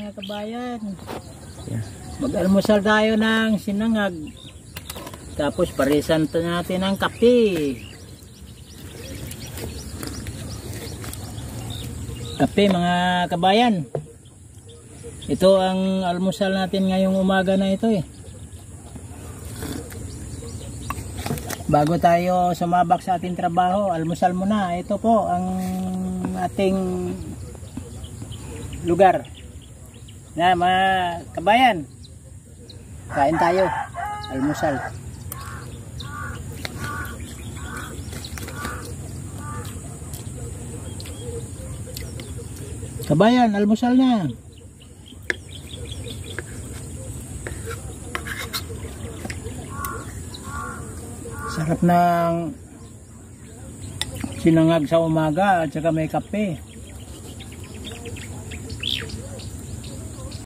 mga kabayan. Yeah. Mag-almusal tayo ng sinangag. Tapos parisan natin ng kape. Kape mga kabayan. Ito ang almusal natin ngayong umaga na ito eh. Bago tayo sumabak sa ating trabaho, almusal muna. Ito po ang ating lugar. Na mga kabayan, kain tayo, almusal. Kabayan, almusal na. Sarap ng sinangag sa umaga at saka may kape.